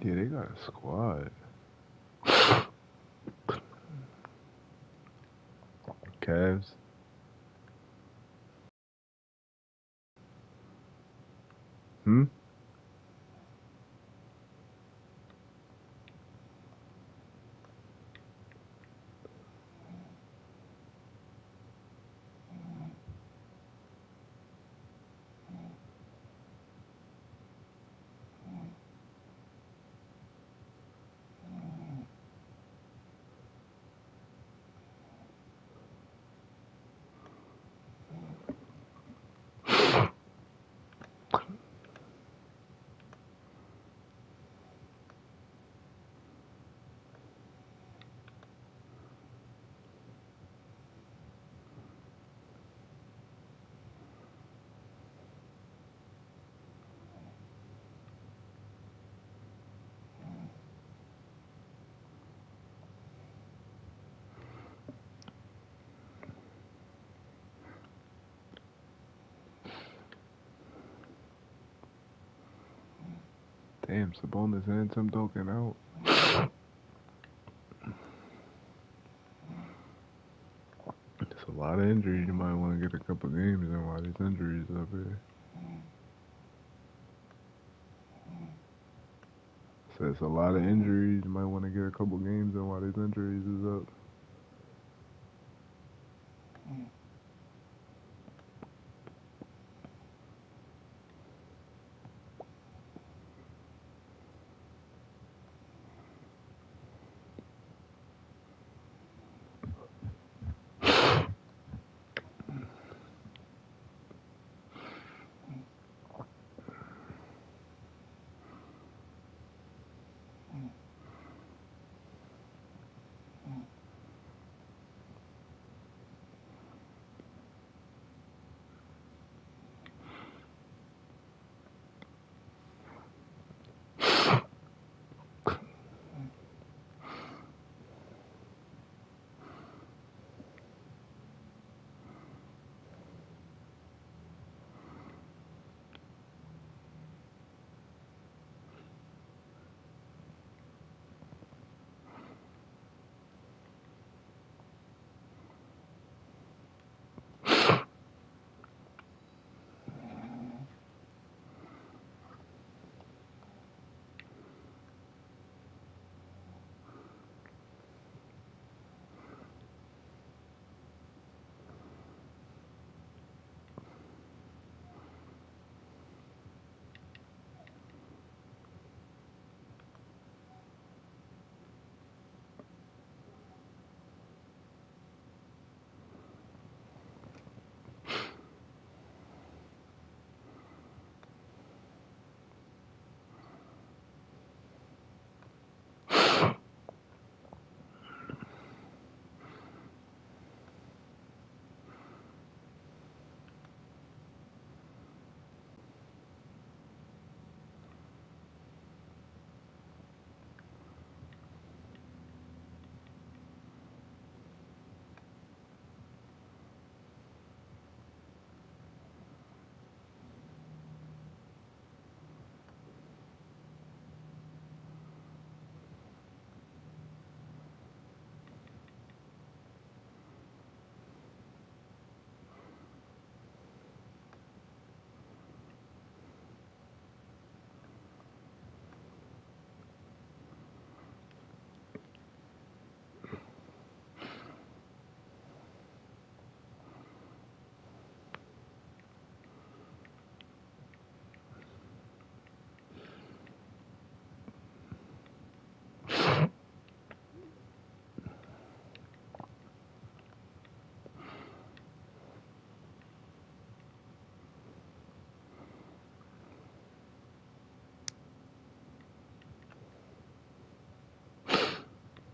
Yeah, they got a squad. Cavs. Hmm? Damn, Sabonis and Tim Duncan out. It's a lot of injuries. You might want to get a couple games in while these injuries up here. So it's a lot of injuries. You might want to get a couple games in while these injuries is up.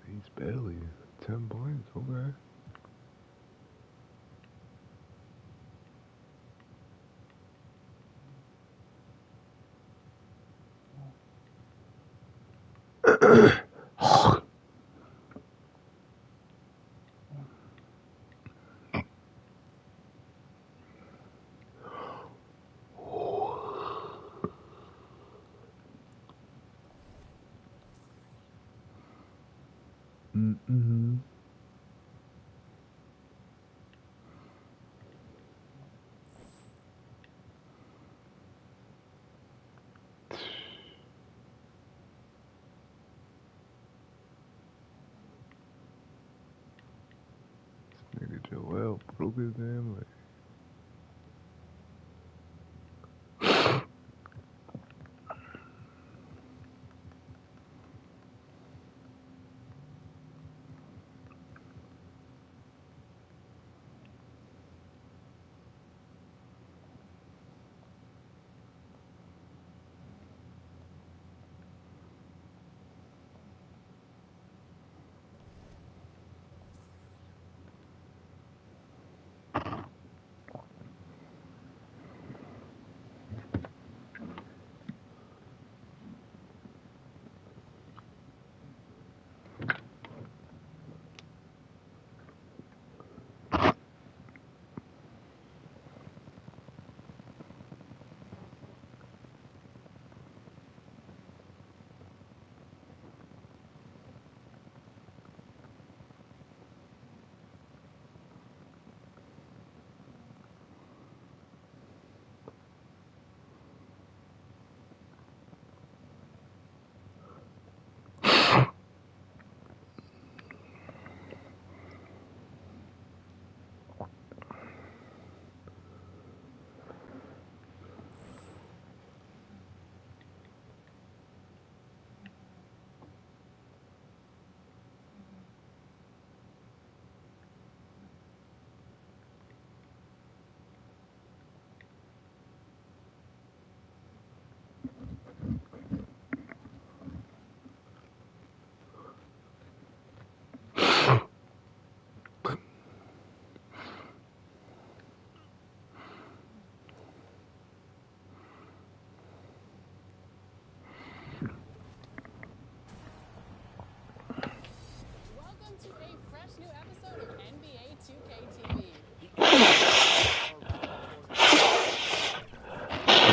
He's barely 10 points. Okay. Mm-hmm. Nigga Joel broke his damn leg. Welcome to a fresh new episode of NBA 2K TV.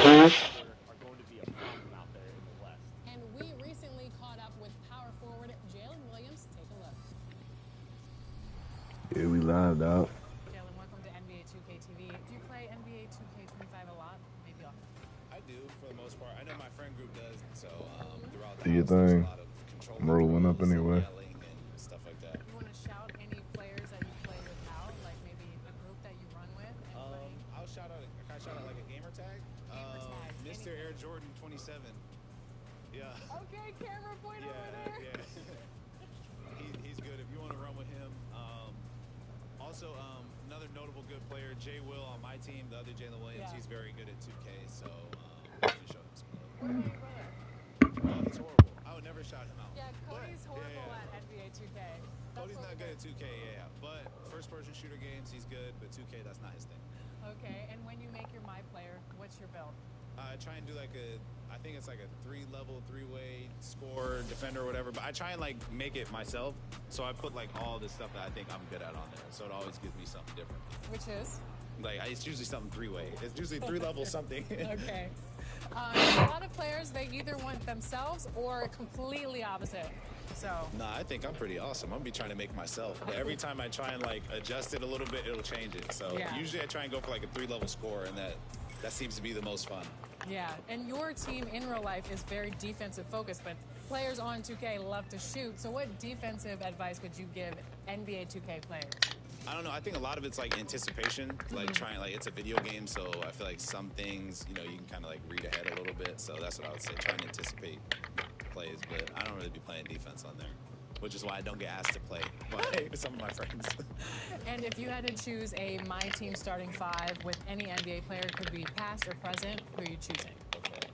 Are going to be a problem out there in the West. And we recently caught up with power forward Jalen Williams. Take a look. Yeah, we live out. Jalen, welcome to NBA 2K TV. Do you play NBA 2K25 a lot? Maybe often? I do, for the most part. I know my friend group does, so throughout Do the your house, there's thing. a lot of controlling I'm rolling up throws and anyway. yelling and stuff like that. You want to shout any players that you play with out? Like maybe a group that you run with and play? Can I shout out like a gamer tag? Gamer tag, Mr. anything. Air Jordan 27. Yeah. Okay, camera point over there. Yeah. He's good if you want to run with him. Also, another notable good player, Jay Will on my team, the other Jalen Williams, Yeah. he's very good at 2K, so I'm going to show him some love. What about your brother? He's horrible. I would never shout him out. Yeah, Cody's But, horrible at NBA 2K. Cody's not good at 2K, yeah. But first-person shooter games, he's good. But 2K, that's not his thing. Okay, and when you make your my player, what's your build? I try and do I think it's like a 3-level, 3-way score, defender, or whatever. But I try and like make it myself. So I put like all the stuff that I think I'm good at on there. So it always gives me something different. Which is? Like it's usually something 3-way. It's usually 3-level something. Okay. A lot of players, they either want themselves or completely opposite. So. Nah, I think I'm pretty awesome. I'm gonna be trying to make myself. But every time I try and like adjust it a little bit, it'll change it. So Yeah. usually I try and go for like a 3-level score, and that seems to be the most fun. Yeah, and your team in real life is very defensive focused, but players on 2K love to shoot. So what defensive advice would you give NBA 2K players? I don't know. I think a lot of it's like anticipation, like trying, like it's a video game, so I feel like some things, you can kind of like read ahead a little bit. So that's what I would say, trying to anticipate plays. But I don't really be playing defense on there, which is why I don't get asked to play by some of my friends. And if you had to choose a my team starting five with any NBA player, could be past or present, who are you choosing? Okay.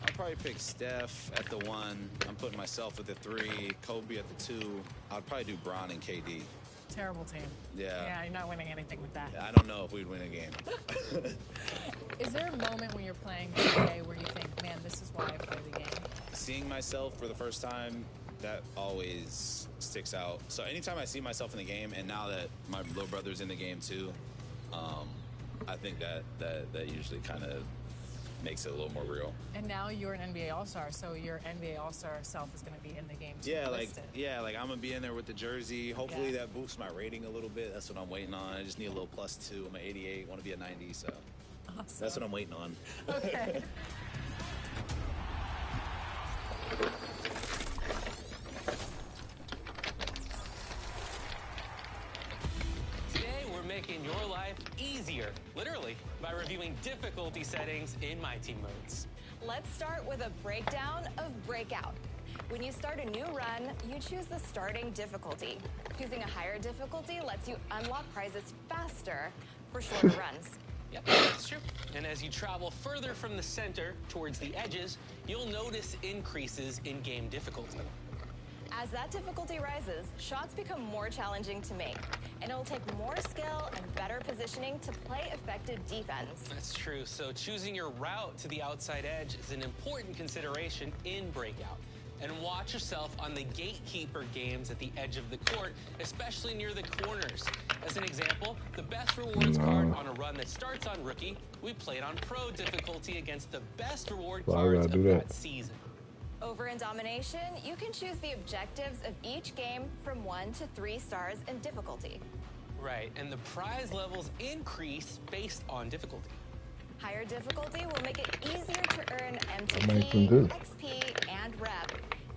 I'll probably pick Steph at the 1. I'm putting myself at the 3, Kobe at the 2. I'd probably do Bron and KD. Terrible team. Yeah. Yeah, you're not winning anything with that. I don't know if we'd win a game. Is there a moment when you're playing 2K where you think, man, this is why I play the game? Seeing myself for the first time, that always sticks out. So anytime I see myself in the game, and now that my little brother's in the game too, I think that usually kind of makes it a little more real. And now you're an NBA All-Star, so your NBA All-Star self is going to be in the game too. Yeah, like I'm gonna be in there with the jersey. Hopefully that boosts my rating a little bit. That's what I'm waiting on. I just need a little +2. I'm an 88, want to be a 90, so Awesome. That's what I'm waiting on. Okay. Making your life easier, literally, by reviewing difficulty settings in My Team modes. Let's start with a breakdown of Breakout. When you start a new run, you choose the starting difficulty. Choosing a higher difficulty lets you unlock prizes faster for shorter runs. Yep, that's true. And as you travel further from the center towards the edges, you'll notice increases in game difficulty. As that difficulty rises, shots become more challenging to make, and it'll take more skill and better positioning to play effective defense. That's true. So choosing your route to the outside edge is an important consideration in Breakout. And watch yourself on the gatekeeper games at the edge of the court, especially near the corners. As an example, the best rewards card on a run that starts on Rookie, we played on Pro difficulty against the best reward cards of that season. Over in Domination, you can choose the objectives of each game from 1 to 3 stars in difficulty. Right, and the prize levels increase based on difficulty. Higher difficulty will make it easier to earn MTP, XP, and rep.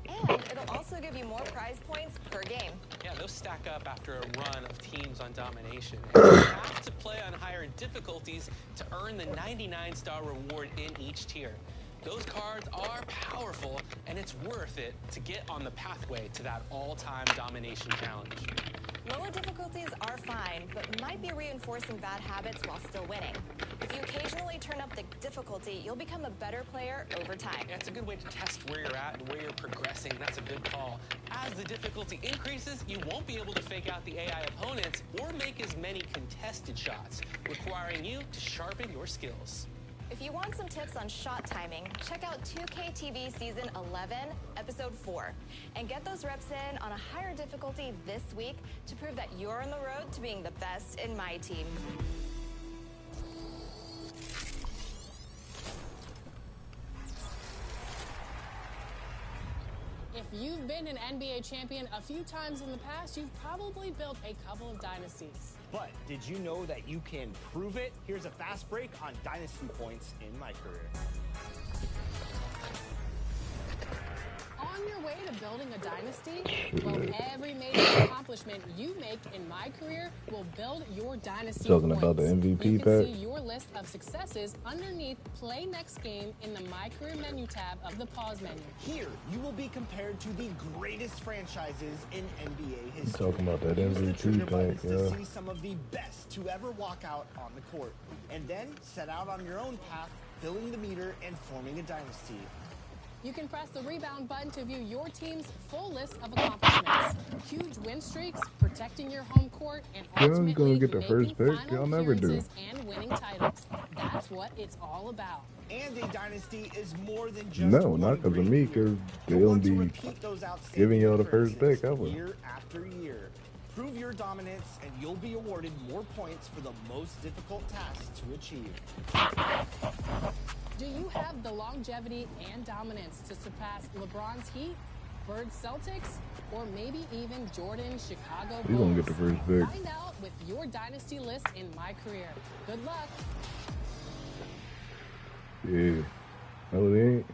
And it'll also give you more prize points per game. Yeah, those stack up after a run of teams on Domination. And you have to play on higher difficulties to earn the 99-star reward in each tier. Those cards are powerful, and it's worth it to get on the pathway to that all-time Domination challenge. Lower difficulties are fine, but might be reinforcing bad habits while still winning. If you occasionally turn up the difficulty, you'll become a better player over time. Yeah, it's a good way to test where you're at and where you're progressing. That's a good call. As the difficulty increases, you won't be able to fake out the AI opponents or make as many contested shots, requiring you to sharpen your skills. If you want some tips on shot timing, check out 2K TV Season 11, Episode 4, and get those reps in on a higher difficulty this week to prove that you're on the road to being the best in My Team. If you've been an NBA champion a few times in the past, you've probably built a couple of dynasties. But did you know that you can prove it? Here's a fast break on dynasty points in my career. On your way to building a dynasty, well, every major accomplishment you make in My Career will build your dynasty Talking points. about the MVP you pack. can see your list of successes underneath Play Next Game in the My Career menu tab of the pause menu. Here, you will be compared to the greatest franchises in NBA history. Talking about that Use the MVP trigger pack, buttons to yeah. see some of the best to ever walk out on the court. And then set out on your own path, filling the meter and forming a dynasty. You can press the rebound button to view your team's full list of accomplishments. Huge win streaks, protecting your home court, and ultimately gonna get the making first pick. final Y'all never do. appearances and winning titles. That's what it's all about. And a dynasty is more than just No, one not because of great me, year. because You'll they'll want to be repeat those outstanding giving y'all the first appearances pick ever. year after year. Prove your dominance, and you'll be awarded more points for the most difficult tasks to achieve. Do you have the longevity and dominance to surpass LeBron's Heat, Bird's Celtics, or maybe even Jordan's Chicago Bulls? You gonna get the first pick. Find out with your dynasty list in My Career. Good luck. Yeah. No, they ain't.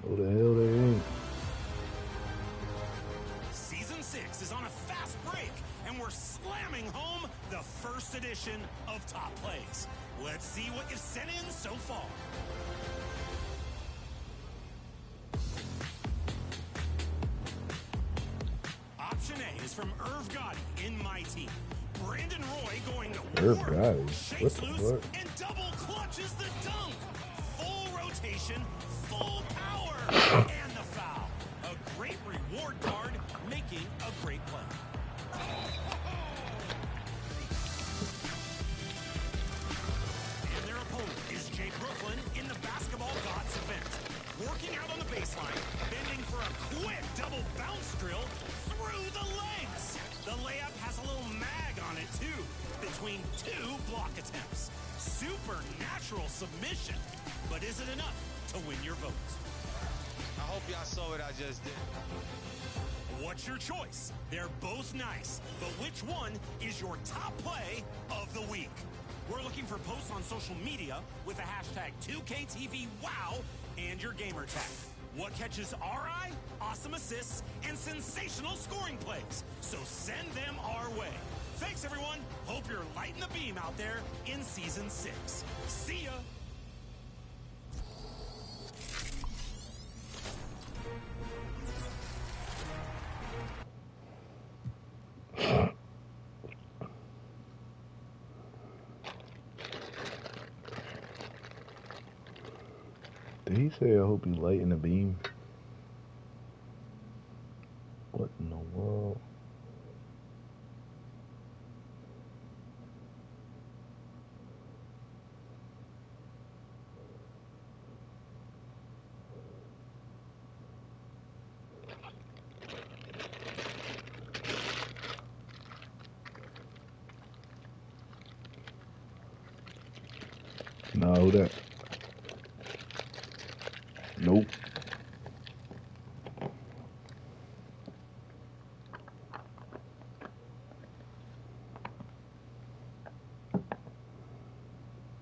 No, the hell they ain't. Season 6 is on a fast break, and we're slamming home the first edition of Top Plays. Let's see what you've sent in so far. Option A is from Irv Gotti in My Team. Brandon Roy going to Irv work, Gotti? shakes What the loose, fuck? and double clutches the dunk. Full rotation, full power, and the foul. A great reward card, making a great play. And their opponent is Jay Brooklyn in the Basketball Gods event. Working out on the baseline, bending for a quick double bounce drill through the legs. The layup has a little mag on it, too, between two block attempts. supernatural submission. But is it enough to win your votes? I hope y'all saw what I just did. What's your choice? They're both nice, but which one is your top play of the week? We're looking for posts on social media with the hashtag 2KTVWOW and your gamer tag. What catches our eye? Awesome assists and sensational scoring plays. So send them our way. Thanks, everyone. Hope you're lighting the beam out there in Season 6. See ya. Did he say, I hope you lighten the beam? What in the world? No, that. Nope.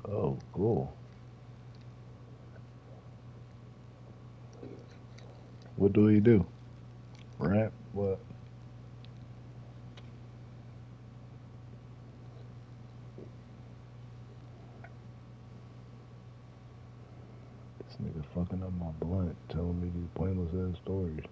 Oh, cool. What do he do? Rap? What? This nigga fucking up my blunt, telling me these pointless ass stories.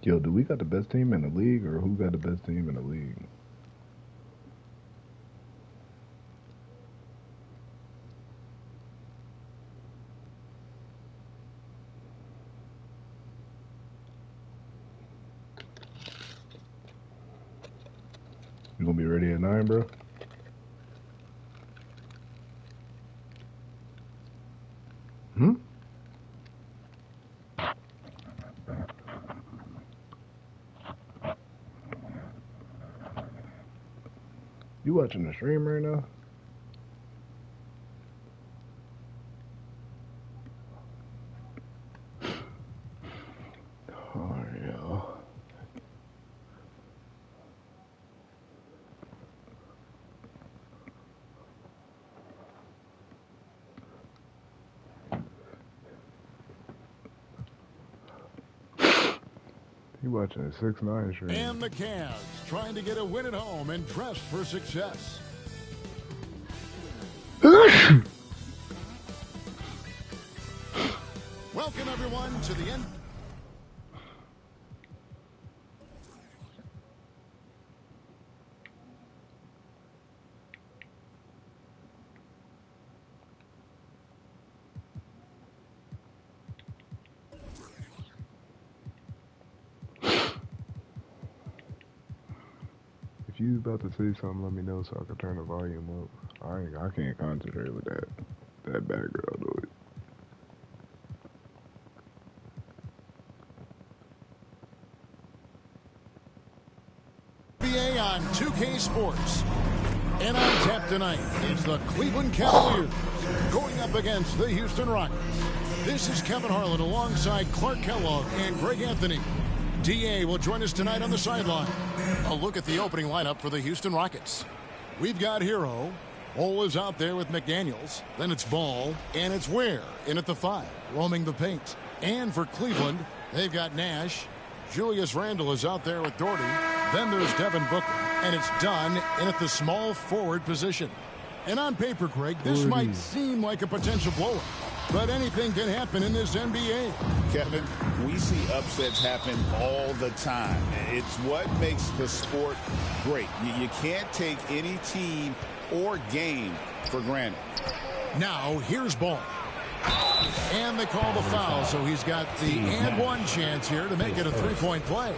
Yo, do we got the best team in the league, or who got the best team in the league? You gonna be ready at 9, bro? Hmm? You watching the stream right now? Oh, yeah. You watching a 6ix9ine stream? And the Cavs trying to get a win at home and dressed for success. Welcome everyone to the end. If you about to say something, let me know so I can turn the volume up. I can't concentrate with that background noise. NBA on 2K Sports. And on tap tonight is the Cleveland Cavaliers going up against the Houston Rockets. This is Kevin Harlan alongside Clark Kellogg and Greg Anthony. DA will join us tonight on the sideline. A look at the opening lineup for the Houston Rockets. We've got Hero. Ole is out there with McDaniels. Then it's Ball, and it's Ware in at the 5, roaming the paint. And for Cleveland, they've got Nash. Julius Randle is out there with Doherty. Then there's Devin Booker, and it's Dunn in at the small forward position. And on paper, Craig, this might seem like a potential blowout, but anything can happen in this NBA. Kevin, we see upsets happen all the time. It's what makes the sport great. You can't take any team or game for granted. Now, here's Ball. And they call the foul, so he's got the and one chance here to make it a three-point play.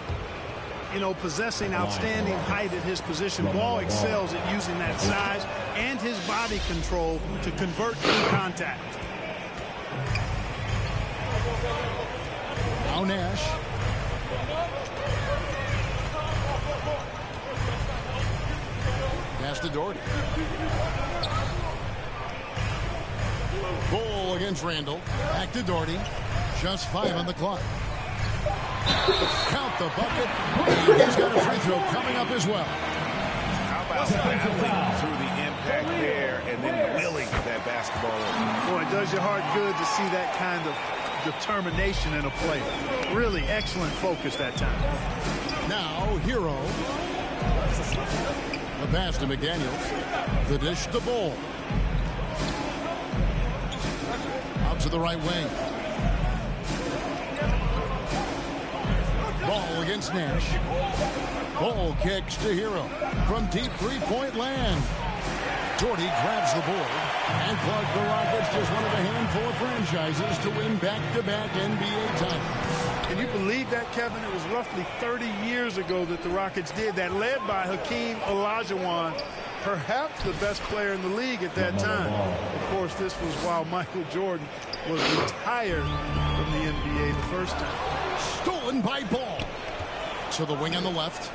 You know, possessing outstanding height at his position, Ball excels at using that size and his body control to convert through contact. Now Nash. Pass to Doherty. Goal against Randle. Back to Doherty. Just 5 on the clock. Count the bucket. And he's got a free throw coming up as well. How about battling through the impact there and then willing that basketball over? Boy, it does your heart good to see that kind of determination in a play. Really excellent focus that time. Now, Hero. The pass to McDaniels. The dish to Bull. Out to the right wing. Ball against Nash. Bull kicks to Hero. From deep three-point land. Doherty grabs the board. And Clark, the Rockets, just one of a handful of franchises to win back-to-back NBA titles. Can you believe that, Kevin? It was roughly 30 years ago that the Rockets did that, led by Hakeem Olajuwon, perhaps the best player in the league at that time. Of course, this was while Michael Jordan was retired from the NBA the first time. Stolen by Ball. To the wing on the left.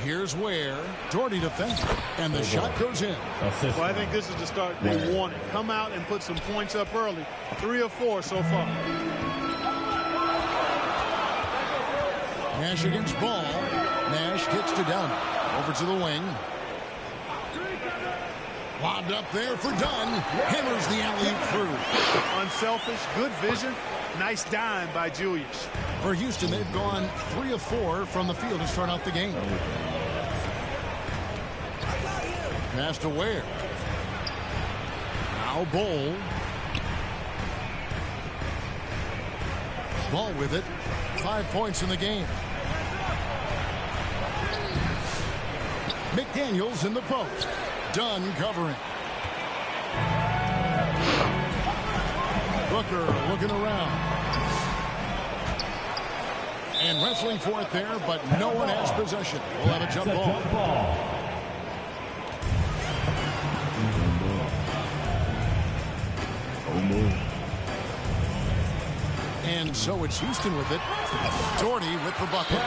Here's Ware. Doherty defends. And the shot goes in. Well, I think this is the start they wanted. Come out and put some points up early. 3 of 4 so far. Nash against Ball. Nash kicks to Dunn. Over to the wing. Lobbed up there for Dunn. Hammers the alley-oop through. Unselfish, good vision. Nice dime by Julius. For Houston, they've gone 3 of 4 from the field to start out the game. Pass to Ware. Now Bull. Ball with it. 5 points in the game. McDaniels in the post. Dunn covering. Booker looking around. And wrestling for it there, but no one has possession. We'll have a jump ball. And so it's Houston with it. Doherty with the bucket.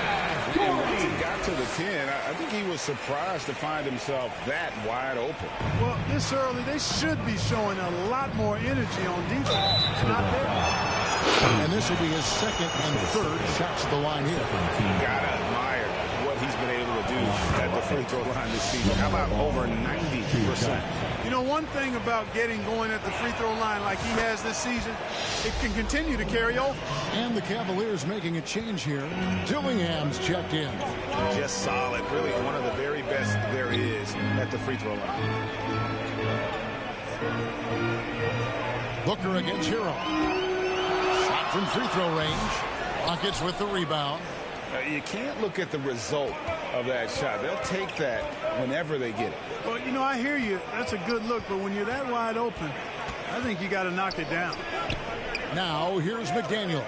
And once he got to the 10, I think he was surprised to find himself that wide open. Well, this early, they should be showing a lot more energy on defense. It's not there. And this will be his second and third shots at the line here. Gotta admire what he's been able to do at the free throw line this season. How about over 90%? You know, one thing about getting going at the free throw line like he has this season, it can continue to carry over. And the Cavaliers making a change here. Dillingham's checked in. Just solid. Really one of the very best there is at the free throw line. Booker against Hero. Shot from free throw range. Rockets with the rebound. You can't look at the result of that shot. They'll take that whenever they get it. Well, you know, I hear you. That's a good look, but when you're that wide open, I think you got to knock it down. Now, here's McDaniels.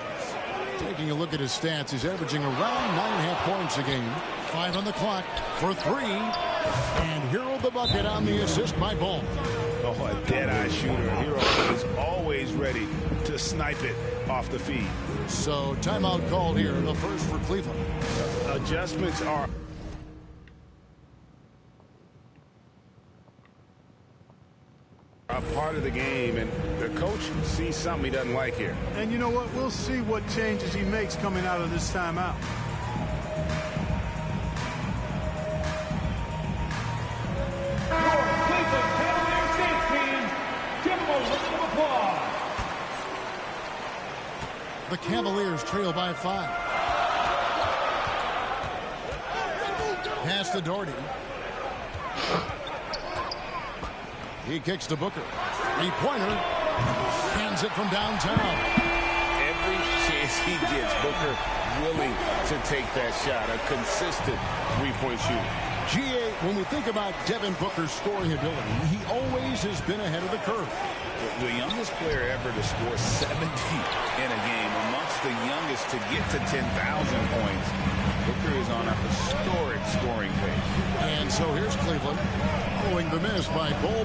Taking a look at his stats, he's averaging around 9.5 points a game. 5 on the clock for 3. And Hero the bucket on the assist by Ball. Oh, a dead-eye shooter. Hero is always ready to snipe it off the feed. So, timeout called here, the first for Cleveland. Adjustments are a part of the game, and the coach sees something he doesn't like here. And you know what? We'll see what changes he makes coming out of this timeout. The Cavaliers trail by 5. Pass to Doherty. He kicks to Booker. Three-pointer. Hands it from downtown. Every chance he gets, Booker willing to take that shot. A consistent three-point shooter. GA, when we think about Devin Booker's scoring ability, he always has been ahead of the curve. The youngest player ever to score 70 in a game, amongst the youngest to get to 10,000 points. Booker is on a historic scoring pace. And so here's Cleveland, following the miss by Bol.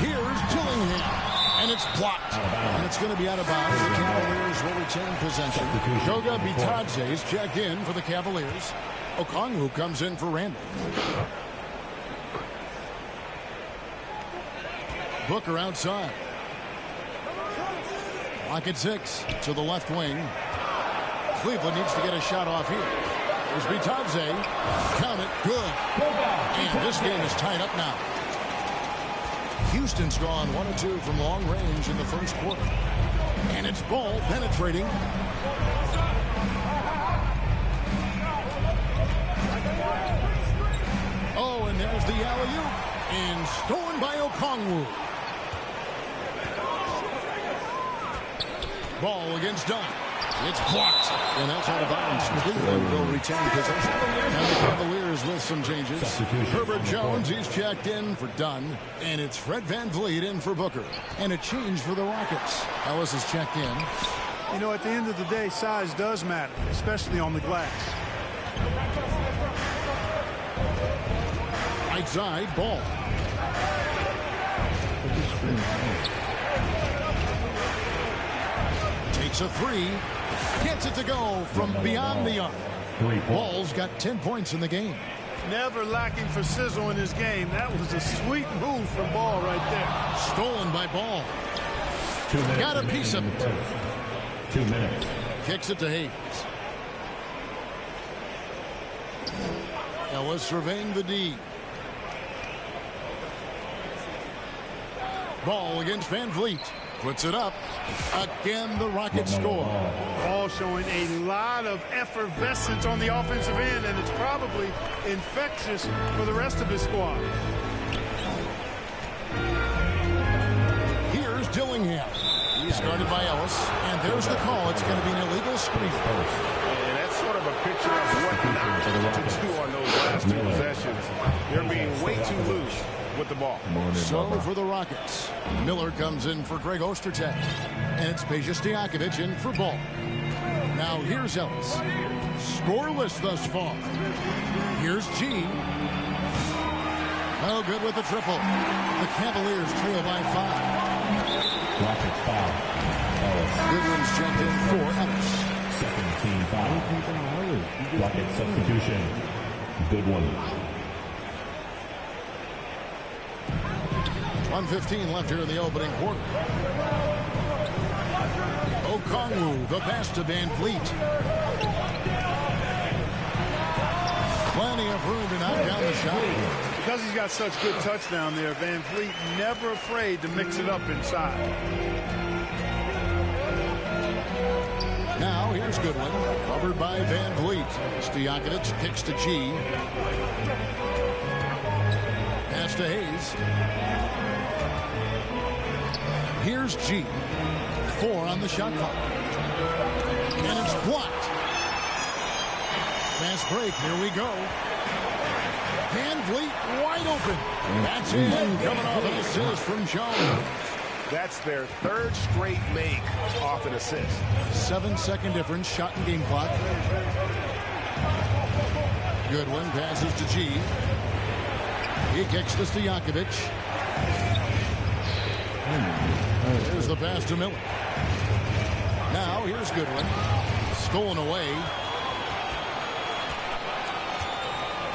Here's Dillingham, and it's blocked. And it's going to be out of bounds. The Cavaliers will retain possession. Goga Bitadze is checked in for the Cavaliers. Okongwu comes in for Randle. Booker outside. Lock at 6 to the left wing. Cleveland needs to get a shot off here. There's Bitadze. Count it. Good. And this game is tied up now. Houston's gone 1 of 2 from long range in the first quarter. And it's Ball penetrating. Oh, and there's the alley-oop. And stolen by Okongwu. Ball against Dunn. It's blocked. And that's out of bounds. Cleveland will retain possession. And the Cavaliers with some changes. Herbert Jones, he's checked in for Dunn. And it's Fred VanVleet in for Booker. And a change for the Rockets. Ellis is checked in. You know, at the end of the day, size does matter, especially on the glass. Right side, Ball. Takes a 3. Gets it to go from beyond the arc. Ball's got 10 points in the game. Never lacking for sizzle in his game. That was a sweet move from Ball right there. Stolen by Ball. 2 minutes. Got a piece of it. 2 minutes. Kicks it to Hayes. Ellis surveying the D. Ball against VanVleet. Puts it up. Again, the Rockets score. Ball showing a lot of effervescence on the offensive end, and it's probably infectious for the rest of his squad. Here's Dillingham. He's guarded by Ellis. And there's the call. It's going to be an illegal screen. And that's sort of a picture of what not to do on those last 2 possessions. They're being way too loose with the ball. So for the Rockets, Miller comes in for Greg Ostertag. And it's Peja Stojakovic in for Ball. Now here's Ellis. Scoreless thus far. Here's G. Oh, good with the triple. The Cavaliers trail by 5. Rockets foul. Ellis. Goodwin's checked in for Ellis. Second team foul. Rockets substitution. Goodwin. 1:15 left here in the opening quarter. Okongwu, the pass to VanVleet. Plenty of room to knock down the shot. Because he's got such good touch down there, VanVleet never afraid to mix it up inside. Now here's Goodwin, covered by VanVleet. Stojakovic kicks to G. Pass to Hayes. Here's G. 4 on the shot clock. And it's blocked. Fast break. Here we go. VanVleet wide open. That's in. Coming off an assist from Jones. That's their 3rd straight make off an assist. 7-second difference. Shot and game clock. Goodwin passes to G. He kicks to Stojakovic. There's the pass to Miller. Now here's Goodwin. Stolen away.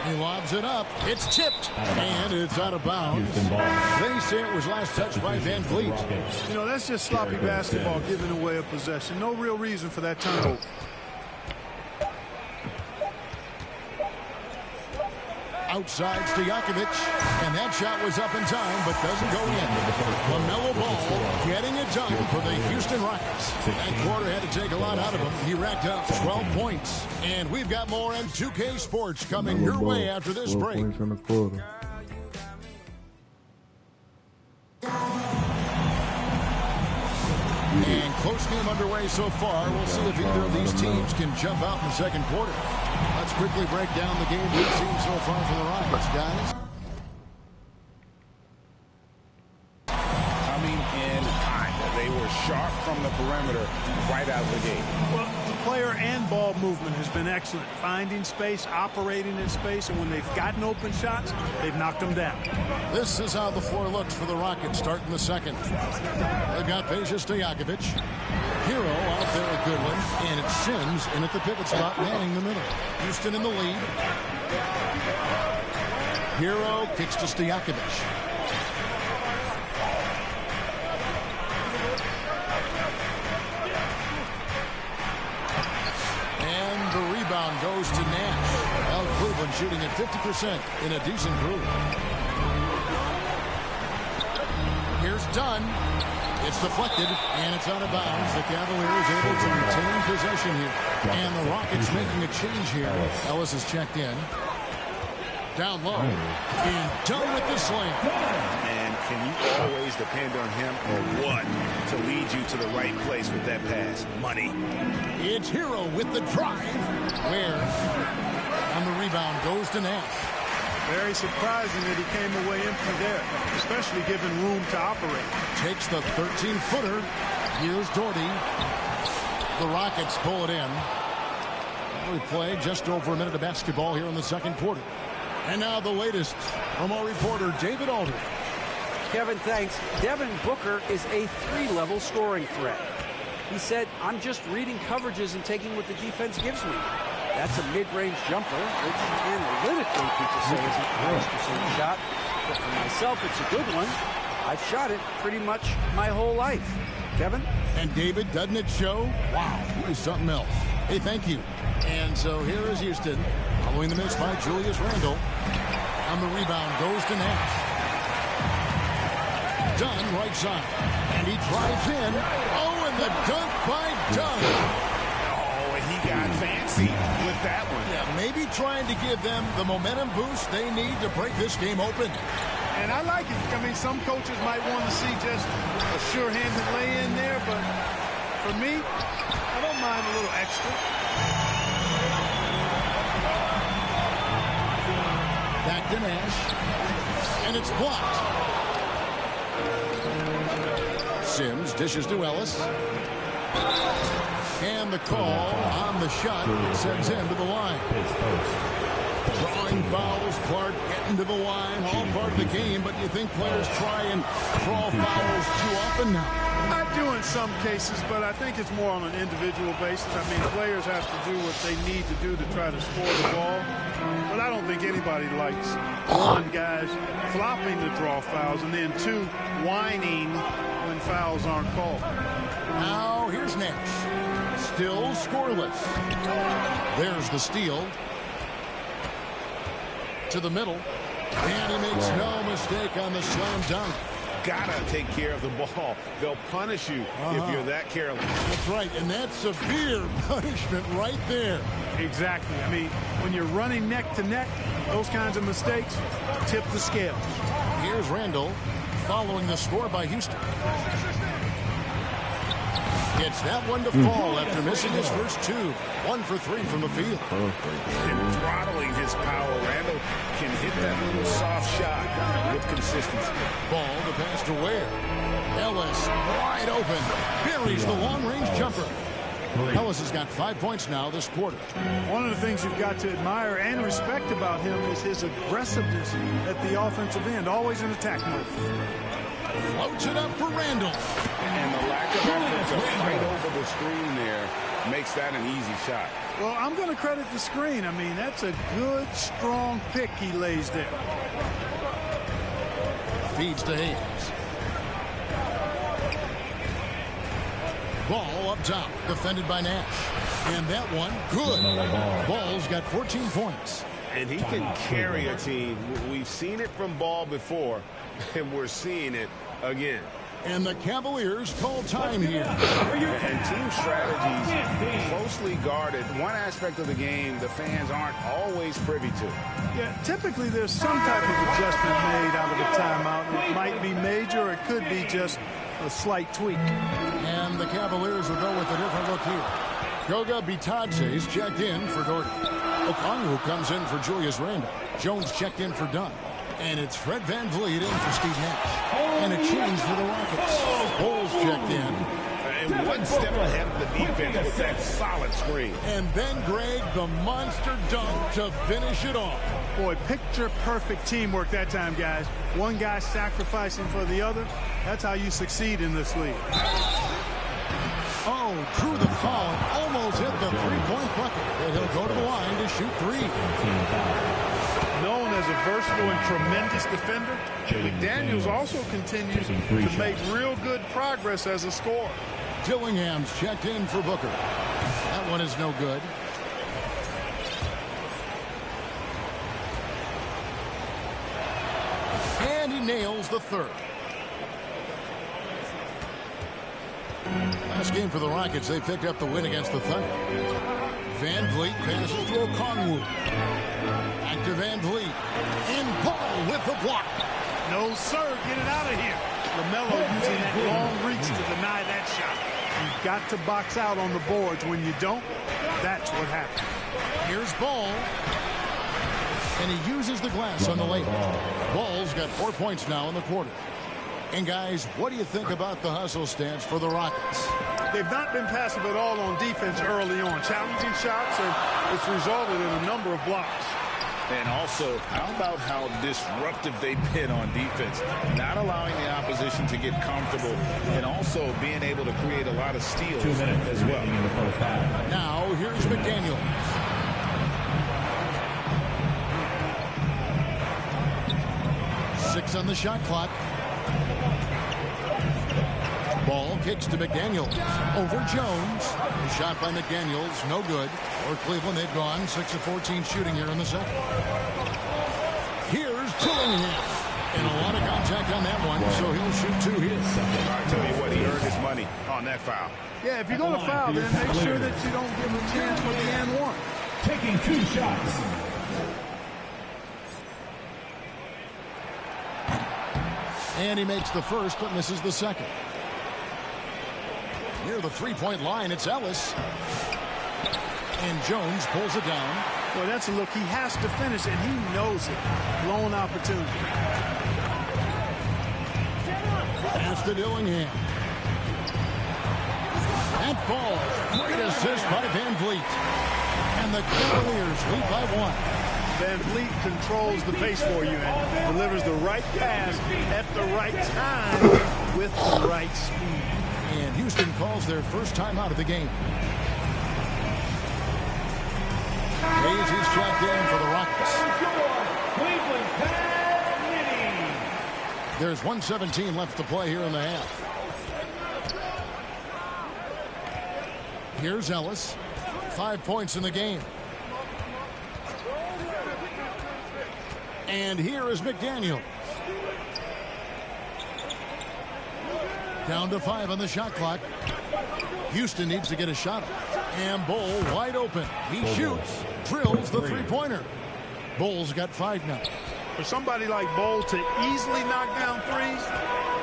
He lobs it up. It's tipped. And it's out of bounds. They say it was last touched by VanVleet. You know, that's just sloppy basketball, giving away a possession. No real reason for that turnover. Outside Stojakovic, and that shot was up in time, but doesn't go in. LaMelo Ball getting it done for the Houston Rockets. That quarter had to take a lot out of him. He racked up 12 points. And we've got more in 2K Sports coming your way after this break. And close game underway so far. We'll see if either of these teams can jump out in the second quarter. Let's quickly break down the game we've seen so far for the Rockets, guys. Coming in hot. They were sharp from the perimeter right out of the gate. Well, the player and ball movement has been excellent. Finding space, operating in space, and when they've gotten open shots, they've knocked them down. This is how the floor looks for the Rockets starting the second. They've got Peja Stojakovic. Hero out there a good one. And it's Sims in at the pivot spot, manning the middle. Houston in the lead. Hero kicks to Stojakovic. And the rebound goes to Nash. Well, Cleveland shooting at 50% in a decent group. Here's Dunn. It's deflected, and it's out of bounds. The Cavaliers able to retain possession here. And the Rockets making a change here. Ellis is checked in. Down low. And Dunn with the slam. And can you always depend on him or what to lead you to the right place with that pass? Money. It's Hero with the drive. Ware on the rebound goes to Nash. Very surprising that he came away empty there, especially given room to operate. Takes the 13-footer. Here's Doherty. The Rockets pull it in. We play just over a minute of basketball here in the second quarter. And now the latest from our reporter, David Aldridge. Kevin, thanks. Devin Booker is a 3-level scoring threat. He said, I'm just reading coverages and taking what the defense gives me. That's a mid-range jumper, which analytically people say is an 100% shot. But for myself, it's a good one. I've shot it pretty much my whole life. Kevin? And David, doesn't it show? Wow, he is something else. Hey, thank you. And so here is Houston, following the miss by Julius Randle. On the rebound goes to Nash. Dunn right side. And he drives in. Oh, and the dunk by Dunn. Oh, and he got fancy with that one. Yeah, maybe trying to give them the momentum boost they need to break this game open. And I like it. I mean, some coaches might want to see just a sure-handed lay-in there, but for me, I don't mind a little extra. Back to Nash. And it's blocked. Sims dishes to Ellis. And the call on the shot sends him to the line. Drawing fouls, Clark getting to the line, all part of the game, but you think players try and draw fouls too often now? I do in some cases, but I think it's more on an individual basis. I mean, players have to do what they need to do to try to score the ball. But I don't think anybody likes, one, guys flopping to draw fouls, and then two, whining when fouls aren't called. Now here's Nash. Still scoreless. There's the steal. To the middle. And he makes no mistake on the slam dunk. Gotta take care of the ball. They'll punish you if you're that careless. That's right, and that's severe punishment right there. Exactly. I mean, when you're running neck to neck, those kinds of mistakes tip the scales. Here's Randle following the score by Houston. It's that one to fall after missing his first two. 1 for 3 from the field. And throttling his power, Randle can hit that little soft shot with consistency. Ball to pass to Ware. Ellis wide open. Buries the long-range jumper. Ellis has got 5 points now this quarter. One of the things you've got to admire and respect about him is his aggressiveness at the offensive end, always in attack mode. Floats it up for Randle. And the lack of effort to fight over the screen there makes that an easy shot. Well, I'm going to credit the screen. I mean, that's a good, strong pick he lays there. Feeds to Hayes. Ball up top, defended by Nash. And that one, good. Ball's got 14 points. And he can carry a team. We've seen it from Ball before, and we're seeing it again. And the Cavaliers call time here. And team strategies closely guarded. One aspect of the game the fans aren't always privy to. Yeah, typically there's some type of adjustment made out of a timeout. It might be major or it could be just a slight tweak. And the Cavaliers will go with a different look here. Goga Bitadze is checked in for Gordon. Okongwu comes in for Julius Randle. Jones checked in for Dunn. And it's Fred VanVleet in for Steve Nash. And a change for the Rockets. Bulls checked in. And one step ahead of the defense with that solid screen. And then, Greg, the monster dunk to finish it off. Boy, picture-perfect teamwork that time, guys. One guy sacrificing for the other. That's how you succeed in this league. Oh, drew the foul and almost hit the three-point bucket. And he'll go to the line to shoot three. Known as a versatile and tremendous defender, McDaniels also continues to make real good progress as a scorer. Dillingham's checked in for Booker. That one is no good. And he nails the third. Last game for the Rockets, they picked up the win against the Thunder. VanVleet passes to Okongwu. Back to VanVleet. In Ball with the block. No, sir. Get it out of here. LaMelo using that long reach to deny that shot. You've got to box out on the boards. When you don't, that's what happens. Here's Ball. And he uses the glass on the layup. Ball's got 4 points now in the quarter. And, guys, what do you think about the hustle stance for the Rockets? They've not been passive at all on defense early on. Challenging shots, and it's resulted in a number of blocks. And also, how about how disruptive they've been on defense? Not allowing the opposition to get comfortable and also being able to create a lot of steals 2 minutes as well. In the first half. Now, here's McDaniels. Six on the shot clock. Ball kicks to McDaniels. Over Jones. A shot by McDaniels. No good. For Cleveland, they've gone 6 of 14 shooting here in the second. Here's Dillingham. And a lot of contact on that one, so he'll shoot 2 here. I tell you what, he earned his money on that foul. Yeah, if you're going to foul, then make sure that you don't give him a chance for the and one. Taking 2 shots. And he makes the first, but misses the second. Near the three-point line, it's Ellis. And Jones pulls it down. Well, that's a look. He has to finish, and he knows it. Blown opportunity. Pass to Dillingham. That ball. Great assist by VanVleet. And the Cavaliers lead by 1. VanVleet controls the pace for you and delivers the right pass at the right time with the right speed. And Houston calls their first time out of the game. Hayes is checked in for the Rockets. There's 1:17 left to play here in the half. Here's Ellis. 5 points in the game. And here is McDaniels. Down to 5 on the shot clock. Houston needs to get a shot off. And Bull wide open. He shoots, drills the three-pointer. Bull's got 5 now. For somebody like Bull to easily knock down threes,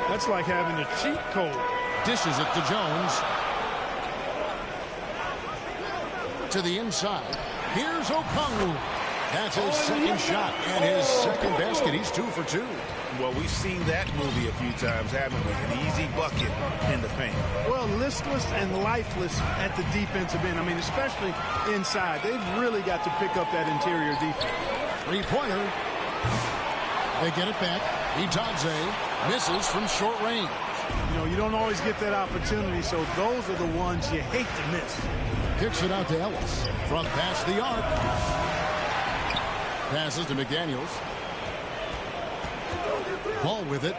that's like having a cheat code. Dishes it to Jones. To the inside. Here's Okongwu. That's his second shot and his second basket. He's 2 for 2. Well, we've seen that movie a few times, haven't we? An easy bucket in the paint. Well, listless and lifeless at the defensive end. I mean, especially inside. They've really got to pick up that interior defense. Three-pointer. They get it back. Bitadze misses from short range. You know, you don't always get that opportunity, so those are the ones you hate to miss. Kicks it out to Ellis. From past the arc. Passes to McDaniels. Ball with it.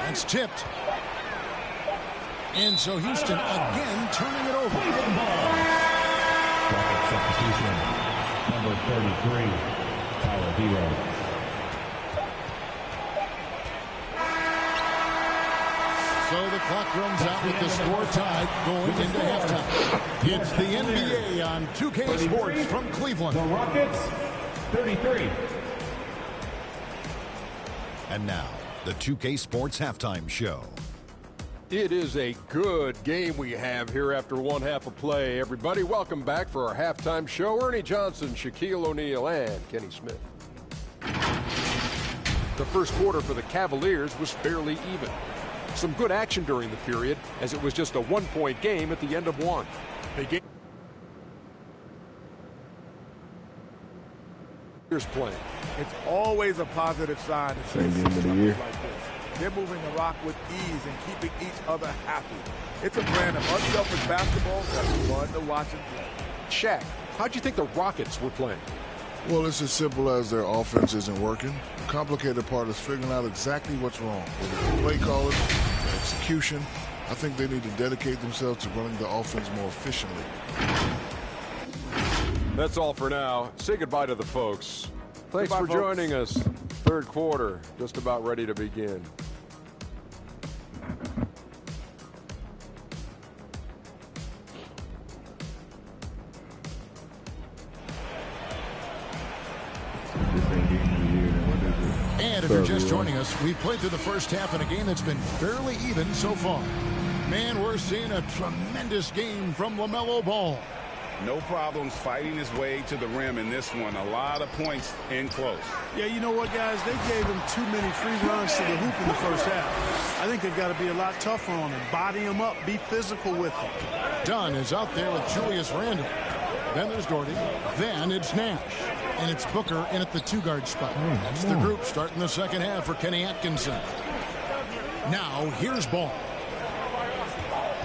It's tipped. And so Houston again turning it over. Rocket substitution. Number 33, Tyler Hero. So the clock runs out with the score tied going into halftime. It's the NBA on 2K Sports from Cleveland. The Rockets, 33. And now, the 2K Sports Halftime Show. It is a good game we have here after one half of play. Everybody, welcome back for our halftime show. Ernie Johnson, Shaquille O'Neal, and Kenny Smith. The first quarter for the Cavaliers was fairly even. Some good action during the period, as it was just a one-point game at the end of one. Here's playing. It's always a positive sign to see Same game of the year. like this. They're moving the rock with ease and keeping each other happy. It's a brand of unselfish basketball that's fun to watch and play. Shaq, how'd you think the Rockets were playing? Well, it's as simple as their offense isn't working. The complicated part is figuring out exactly what's wrong. Whether the play calling, the execution, I think they need to dedicate themselves to running the offense more efficiently. That's all for now. Say goodbye to the folks. Thanks Goodbye, for folks. joining us. Third quarter, just about ready to begin. And if you're just joining us, we've played through the first half in a game that's been fairly even so far. Man, we're seeing a tremendous game from LaMelo Ball. No problems fighting his way to the rim in this one. A lot of points in close. Yeah, you know what, guys? They gave him too many free runs to the hoop in the first half. I think they've got to be a lot tougher on him. Body him up. Be physical with him. Dunn is out there with Julius Randle. Then there's Doherty. Then it's Nash. And it's Booker in at the two-guard spot. That's the group starting the second half for Kenny Atkinson. Now, here's Ball.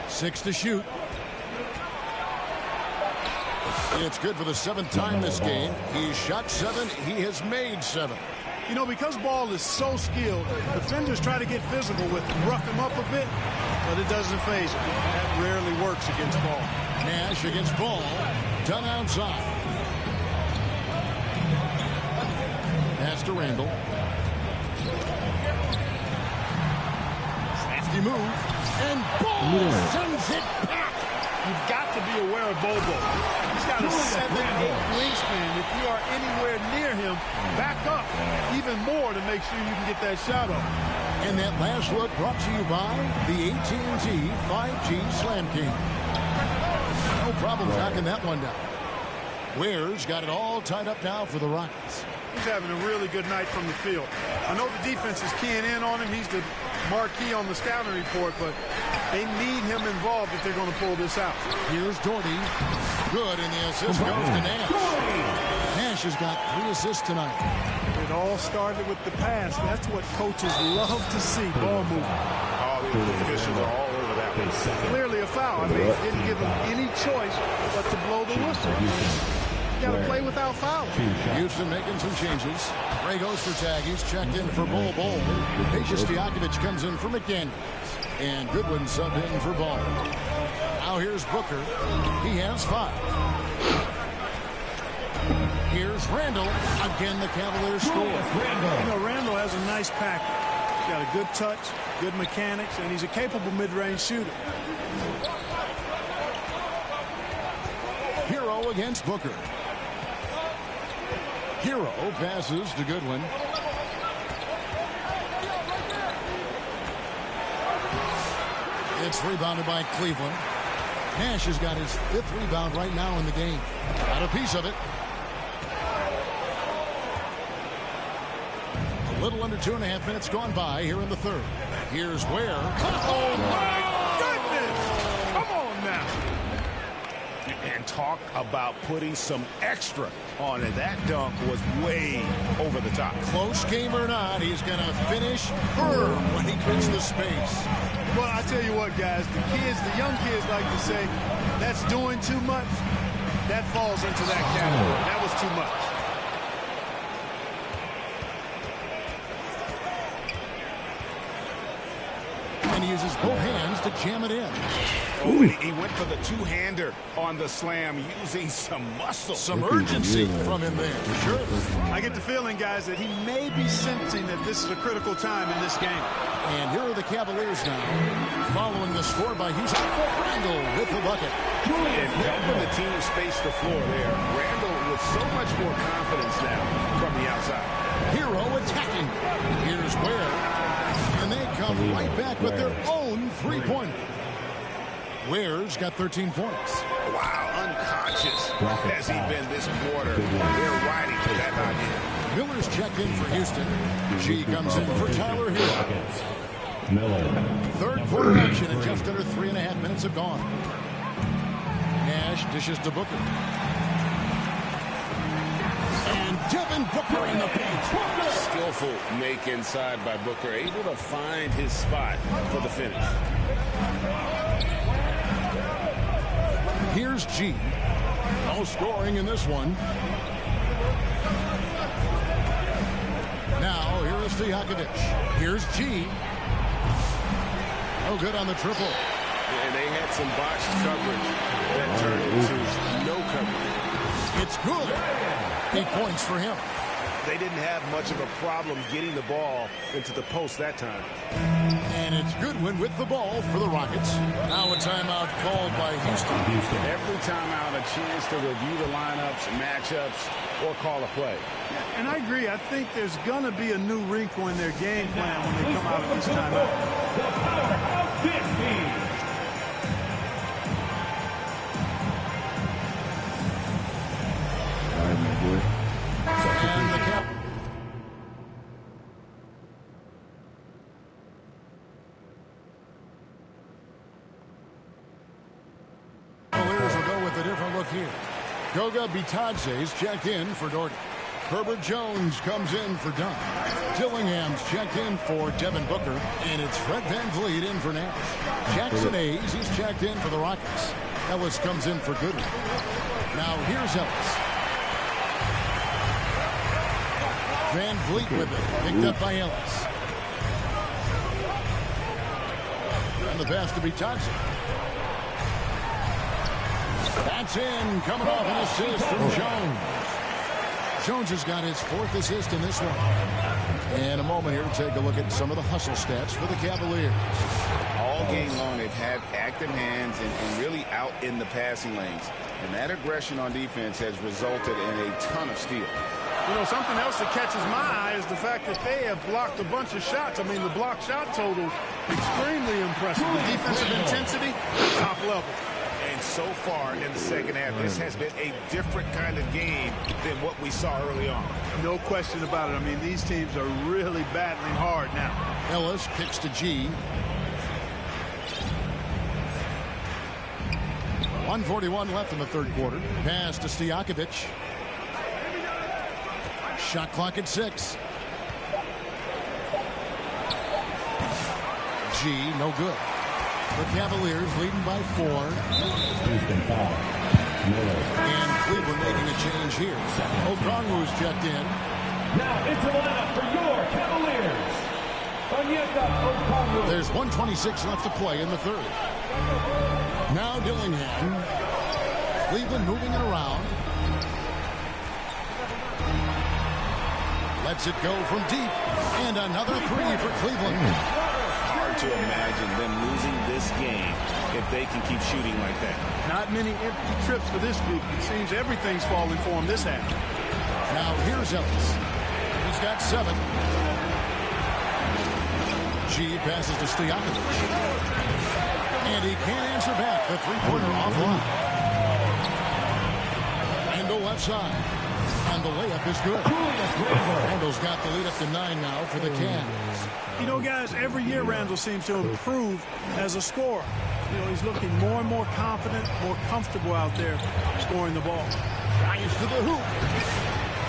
6 to shoot. It's good for the 7th time this game. He's shot 7. He has made 7. You know, because Ball is so skilled, defenders try to get physical with him, rough him up a bit, but it doesn't faze him. That rarely works against Ball. Nash against Ball. Done outside. Pass to Randle. Crafty move. And Ball sends it back. You've got to be aware of Bobo. He's got a 7'8" wingspan. If you are anywhere near him, back up even more to make sure you can get that shot off. And that last look brought to you by the AT&T 5G Slam King. No problem knocking that one down. Ware's got it all tied up now for the Rockets. He's having a really good night from the field. I know the defense is keying in on him. He's the marquee on the scouting report, but they need him involved if they're going to pull this out. Here's Doherty. Good, and the assist goes to Nash. Nash has got 3 assists tonight. It all started with the pass. That's what coaches love to see, ball movement. Oh, the officials are all over that one. Clearly a foul. I mean, didn't give him any choice but to blow the whistle. You got to play without fouling. Houston making some changes. Ray goes for tag. He's checked in for Bol. Peja Stojakovic comes in for McDaniels. And Goodwin subbed in for Ball. Now here's Booker. He has 5. Here's Randle. Again, the Cavaliers score. You know, Randle has a nice package. He's got a good touch, good mechanics, and he's a capable mid-range shooter. Hero against Booker. Hero passes to Goodwin. It's rebounded by Cleveland. Nash has got his 5th rebound right now in the game. Got a piece of it. A little under 2.5 minutes gone by here in the third. Here's Ware. Oh, my goodness! Come on now. And talk about putting some extra on it. That dunk was way over the top. Close game or not, he's going to finish firm when he gets the space. Well, I tell you what, guys, the young kids like to say, that's doing too much. That falls into that category. That was too much. And he uses both hands to jam it in. Oh, he went for the two-hander on the slam, using some muscle. Some urgency from him there. Sure. I get the feeling, guys, that he may be sensing that this is a critical time in this game. And here are the Cavaliers now, following the score by Houston. Randle with the bucket. And helping the team space the floor there. Randle with so much more confidence now from the outside. Hero attacking. Here's Ware. And they come right back with their own three-pointer. Ware's got 13 points. Wow, unconscious has he been this quarter. They're riding to that idea. Miller's checked in for Houston. G comes in for Tyler Hero. Miller. Third quarter action and just under 3.5 minutes have gone. Nash dishes to Booker. And Devin Booker in the paint. Skillful make inside by Booker, able to find his spot for the finish. Here's G. No scoring in this one. Now, here is Stojakovic. Here's G. No good on the triple. And they had some botched coverage that turned into no coverage. It's good. 8 points for him. They didn't have much of a problem getting the ball into the post that time. And it's Goodwin with the ball for the Rockets. Now a timeout called by Houston. Every timeout a chance to review the lineups, matchups, or call a play. And I agree. I think there's going to be a new wrinkle in their game plan when they come out of this timeout. Here. Goga Bitadze's checked in for Doherty. Herbert Jones comes in for Dunn. Dillingham's checked in for Devin Booker. And it's Fred VanVleet in for Nash. Jackson Hayes, he's checked in for the Rockets. Ellis comes in for Goodwin. Now here's Ellis. VanVleet with it. Picked up by Ellis. And the pass to Bitadze. That's in, coming off an assist from Jones. Jones has got his 4th assist in this one. In a moment here, take a look at some of the hustle stats for the Cavaliers. All game long, they've had active hands and really out in the passing lanes. And that aggression on defense has resulted in a ton of steals. You know, something else that catches my eye is the fact that they have blocked a bunch of shots. I mean, the blocked shot total, extremely impressive. The defensive intensity, top level. And so far in the second half, this has been a different kind of game than what we saw early on. No question about it. I mean, these teams are really battling hard now. Ellis kicks to G. 1:41 left in the third quarter. Pass to Stojakovic. Shot clock at 6. G, no good. The Cavaliers leading by 4. Houston foul. Miller. And Cleveland making a change here. Okongwu's checked in. Now into the lineup for your Cavaliers. Onyeka Okongwu. There's 1:26 left to play in the third. Now Dillingham. Cleveland moving it around. Lets it go from deep. And another 3 for Cleveland. To imagine them losing this game if they can keep shooting like that. Not many empty trips for this group. It seems everything's falling for him this half. Now here's Ellis. He's got 7. G passes to Stojakovic. And he can't answer back. The three-pointer offline. Randle left side. And the layup is good. Randle's got the lead up to 9 now for the Cavs. You know, guys, every year Randle seems to improve as a scorer. You know, he's looking more and more confident, more comfortable out there scoring the ball. Drives to the hoop.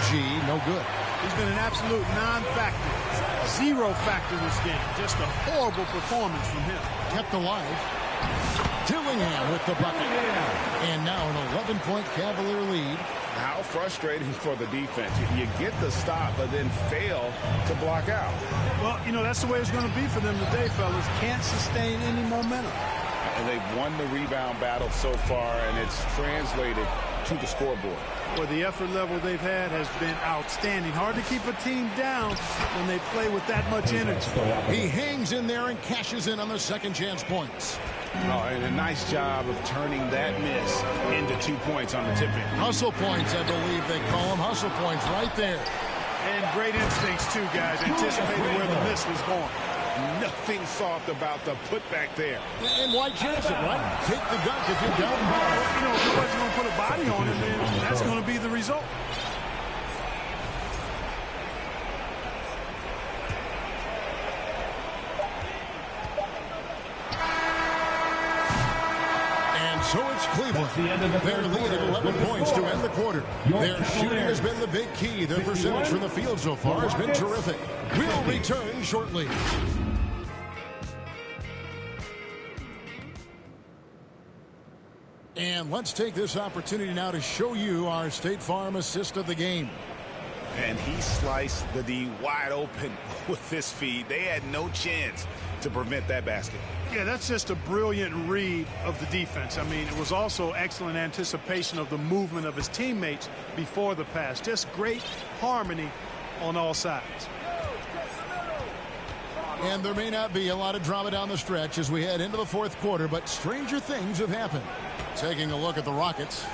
G, no good. He's been an absolute non-factor. 0 factor this game. Just a horrible performance from him. Kept alive. Dillingham with the bucket. And now an 11-point Cavalier lead. How frustrating for the defense. You get the stop, but then fail to block out. Well, you know, that's the way it's going to be for them today, fellas. Can't sustain any momentum. And they've won the rebound battle so far, and it's translated to the scoreboard. Well, the effort level they've had has been outstanding. Hard to keep a team down when they play with that much energy. He hangs in there and cashes in on the second chance points. Oh, and a nice job of turning that miss into 2 points on the tip-in. Hustle points, I believe they call them. Hustle points right there. And great instincts, too, guys, anticipating where the miss was going. Nothing soft about the putback there. And why chance it, right? Take the dunk if you're down. You know, if nobody's going to put a body on it, then that's going to be the result. So it's Cleveland. They're leading 11 points to end the quarter. Their shooting has been the big key. Their percentage from the field so far has been terrific. We'll return shortly. And let's take this opportunity now to show you our State Farm assist of the game. And he sliced the D wide open with this feed. They had no chance to prevent that basket. Yeah, that's just a brilliant read of the defense. I mean, it was also excellent anticipation of the movement of his teammates before the pass. Just great harmony on all sides. And there may not be a lot of drama down the stretch as we head into the fourth quarter, but stranger things have happened. Taking a look at the Rockets,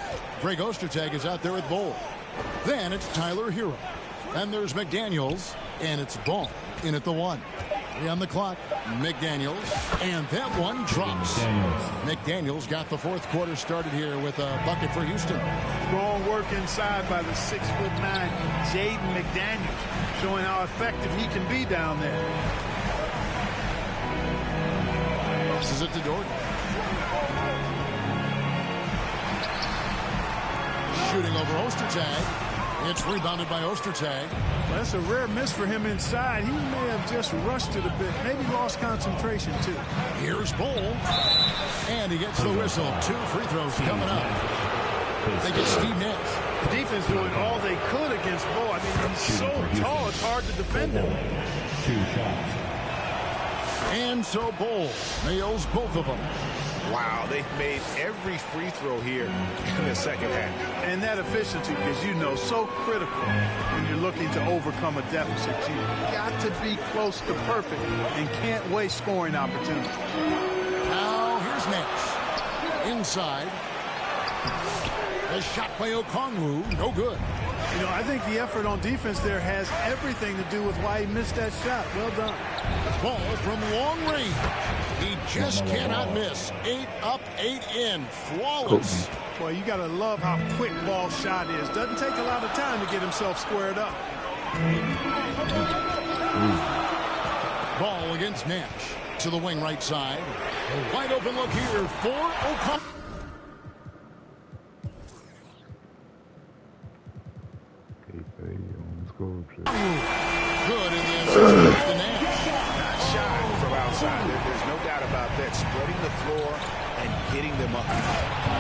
Greg Ostertag is out there with Bol. Then it's Tyler Hero. Then there's McDaniels, and it's Ball in at the 1. 3 on the clock. McDaniels, and that one drops. McDaniels got the fourth quarter started here with a bucket for Houston. Strong work inside by the 6'9" Jaden McDaniels, showing how effective he can be down there. Passes it to Jordan. Shooting over Ostertag. It's rebounded by Ostertag. Well, that's a rare miss for him inside. He may have just rushed it a bit. Maybe lost concentration, too. Here's Bol. And he gets the whistle. 2 free throws coming up. They get Steve Nash. The defense doing all they could against Bol. I mean, he's so tall, it's hard to defend him. 2 shots. And so Bol nails both of them. Wow, they've made every free throw here in the second half. And that efficiency is, you know, so critical when you're looking to overcome a deficit. You've got to be close to perfect and can't waste scoring opportunities. Now here's Nash. Inside. A shot by Okongwu. No good. You know, I think the effort on defense there has everything to do with why he missed that shot. Well done. Ball from long range. He just cannot miss. 8 up, 8 in. Flawless. Boy, you got to love how quick Ball shot is. Doesn't take a lot of time to get himself squared up. Ball against Nash. To the wing right side. A wide open look here for Okongwu. Good in the inside to Nash. Not shy from outside. There's no doubt about that. Spreading the floor and getting them up.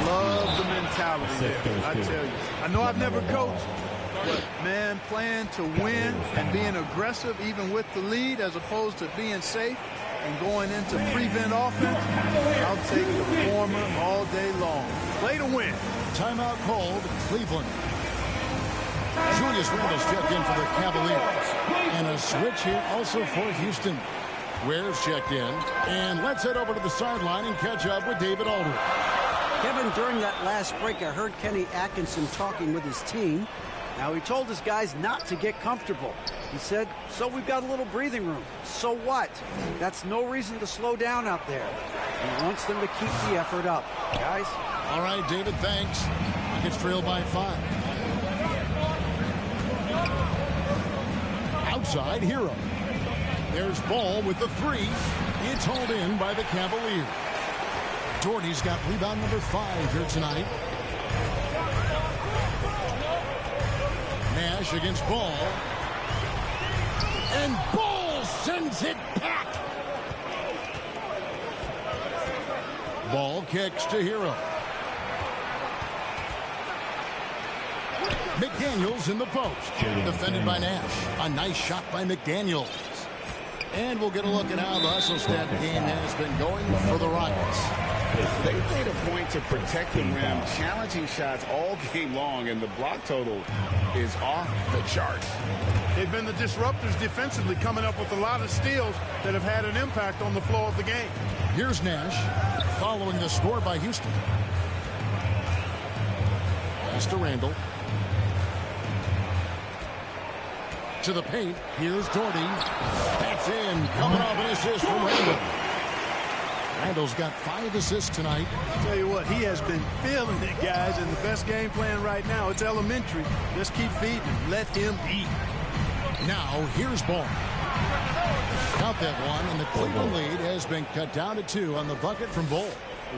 Love the mentality there, I tell you. I know I've never coached, but, man, playing to win and being aggressive even with the lead as opposed to being safe and going into prevent offense, I'll take the former all day long. Play to win. Timeout called Cleveland. Julius Randle's checked in for the Cavaliers. And a switch here also for Houston. Ware's checked in. And let's head over to the sideline and catch up with David Aldridge. Kevin, during that last break, I heard Kenny Atkinson talking with his team. Now, he told his guys not to get comfortable. He said, so we've got a little breathing room. So what? That's no reason to slow down out there. He wants them to keep the effort up. Guys? All right, David, thanks. Rockets trail by 5. Outside, Hero. There's Ball with the 3. It's hauled in by the Cavaliers. Jordy's got rebound number 5 here tonight. Nash against Ball. And Ball sends it back. Ball kicks to Hero. McDaniels in the post. Defended by Nash. A nice shot by McDaniels. And we'll get a look at how the hustle stat game has been going for the Rockets. They made a point to protect the rim, challenging shots all game long, and the block total is off the charts. They've been the disruptors defensively, coming up with a lot of steals that have had an impact on the flow of the game. Here's Nash following the score by Houston. Pass to Randle. To the paint. Here's Doherty. That's in. Coming off an assist from Randle. Randle's got 5 assists tonight. I'll tell you what, he has been feeling it, guys, and the best game plan right now, it's elementary. Just keep feeding him. Let him eat. Now, here's Ball. Count that one, and the Cleveland lead has been cut down to 2 on the bucket from Ball.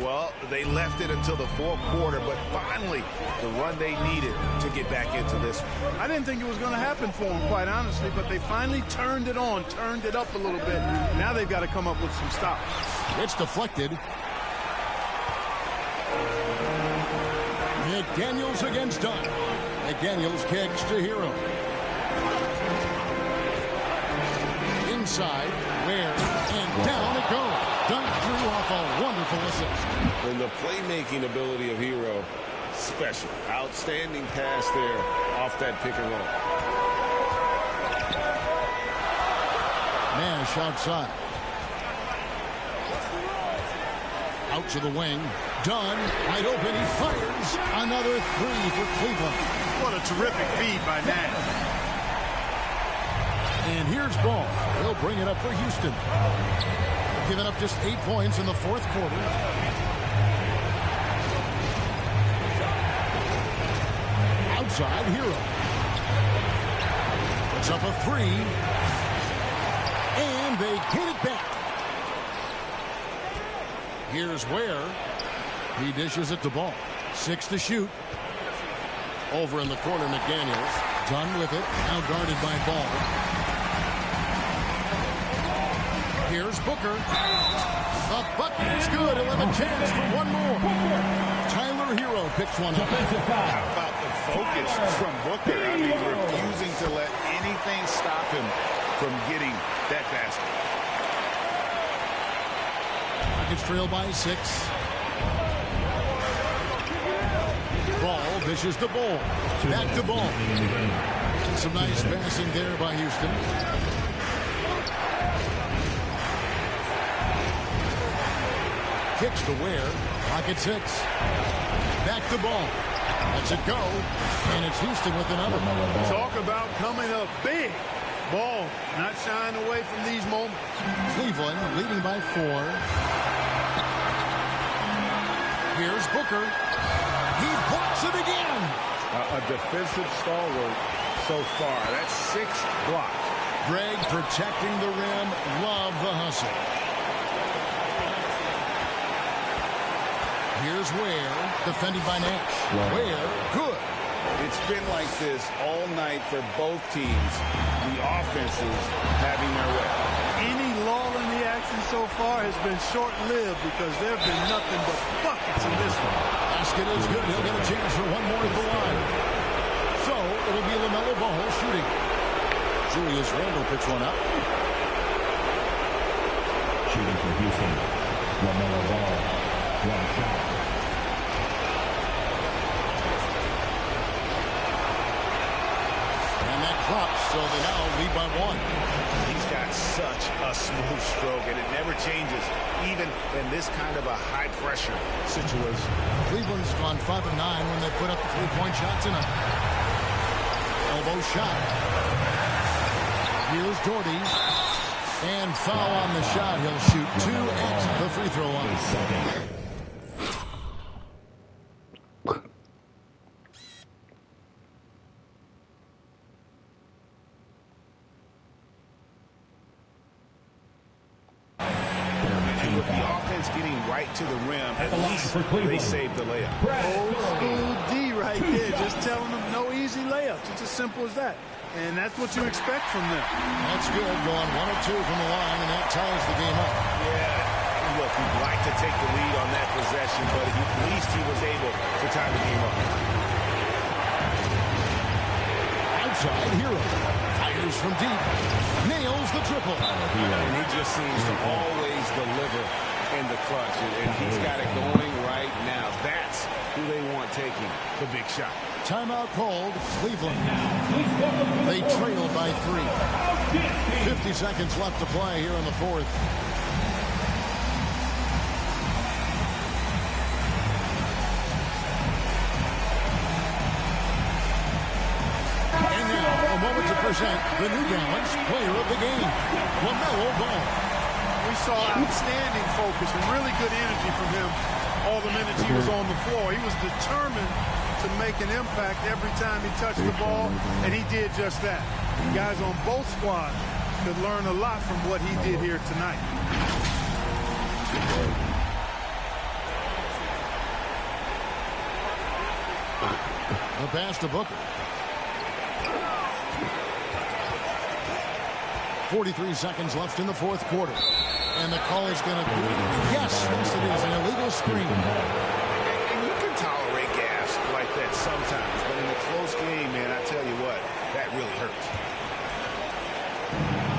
Well, they left it until the fourth quarter, but finally the run they needed to get back into this one. I didn't think it was going to happen for them, quite honestly, but they finally turned it on, turned it up a little bit. Now they've got to come up with some stops. It's deflected. McDaniels against Dunn. McDaniels kicks to Hero. Inside, Ware, and down it goes. Dunn threw off a wonderful assist. And the playmaking ability of Hero, special. Outstanding pass there off that pick and roll. Nash outside. Out to the wing. Dunn, wide open. He fires. Another 3 for Cleveland. What a terrific feed by Nash. And here's Ball. He'll bring it up for Houston. Giving up just 8 points in the fourth quarter. Outside, Hero. Puts up a 3. And they get it back. Here's Ware. He dishes it to Ball. 6 to shoot. Over in the corner, McDaniels. Dunn with it. Now guarded by Ball. Here's Booker. The bucket is good. He'll have a chance for one more. Tyler Hero picks one up. How about the focus from Booker? I mean, refusing to let anything stop him from getting that basket. Rockets trail by 6. Ball dishes the Ball. Back to Ball. And some nice passing there by Houston. Kicks to Ware. Pocket 6. Back to Ball. Lets it go. And it's Houston with another. Talk about coming up big. Ball not shying away from these moments. Cleveland leading by 4. Here's Booker. He blocks it again. A defensive stalwart so far. That's 6 blocks. Greg protecting the rim. Love the hustle. Here's Ware, defended by Nash. Ware, good. It's been like this all night for both teams. The offenses having their way. Any lull in the action so far has been short-lived because there have been nothing but buckets in this one. Basket is good. He'll get a chance for one more at the line. So it'll be LaMelo Ball shooting. Julius Randle picks one up. Shooting for Houston. LaMelo Ball. One shot. Drops, so they now lead by 1. He's got such a smooth stroke, and it never changes, even in this kind of a high-pressure situation. Cleveland's gone 5 of 9 when they put up the 3-point shot tonight. Elbow shot. Here's Doherty. And foul on the shot. He'll shoot 2 at the free throw line. To the rim, at least they saved the layup. Old school D right there, just telling them no easy layups. It's as simple as that. And that's what you expect from them. That's good, going 1 of 2 from the line, and that ties the game up. Yeah, look, he'd like to take the lead on that possession, but at least he was able to tie the game up. Outside, Hero fires from deep, nails the triple. And he just seems to always deliver in the clutch, and he's got it going right now. That's who they want taking the big shot. Timeout called. Cleveland. They trailed by 3. 50 seconds left to play here in the fourth. And now, a moment to present the New Balance Player of the Game, LaMelo Ware. We saw outstanding focus and really good energy from him all the minutes he was on the floor. He was determined to make an impact every time he touched the ball, and he did just that. Guys on both squads could learn a lot from what he did here tonight. The pass to Booker. 43 seconds left in the fourth quarter. And the call is going to be, yes, it is, an illegal screen. And you can tolerate gas like that sometimes, but in a close game, man, I tell you what, that really hurts.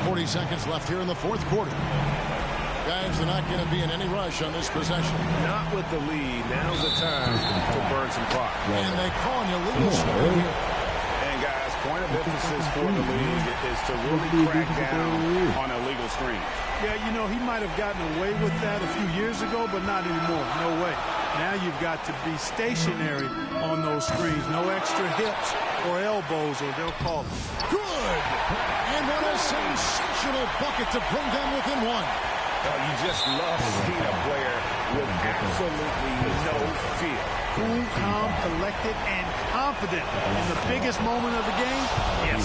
40 seconds left here in the fourth quarter. Guys are not going to be in any rush on this possession. Not with the lead. Now's the time to burn some clock. And they call an illegal screen here. And guys, point of emphasis for the league is to really crack down on illegal screens. Yeah, you know, he might have gotten away with that a few years ago, but not anymore. No way. Now you've got to be stationary on those screens. No extra hips or elbows, or they'll call it. Good! And what a sensational bucket to bring them within one. You just love seeing a player with absolutely no fear. Cool, calm, collected, and confident in the biggest moment of the game. Yes.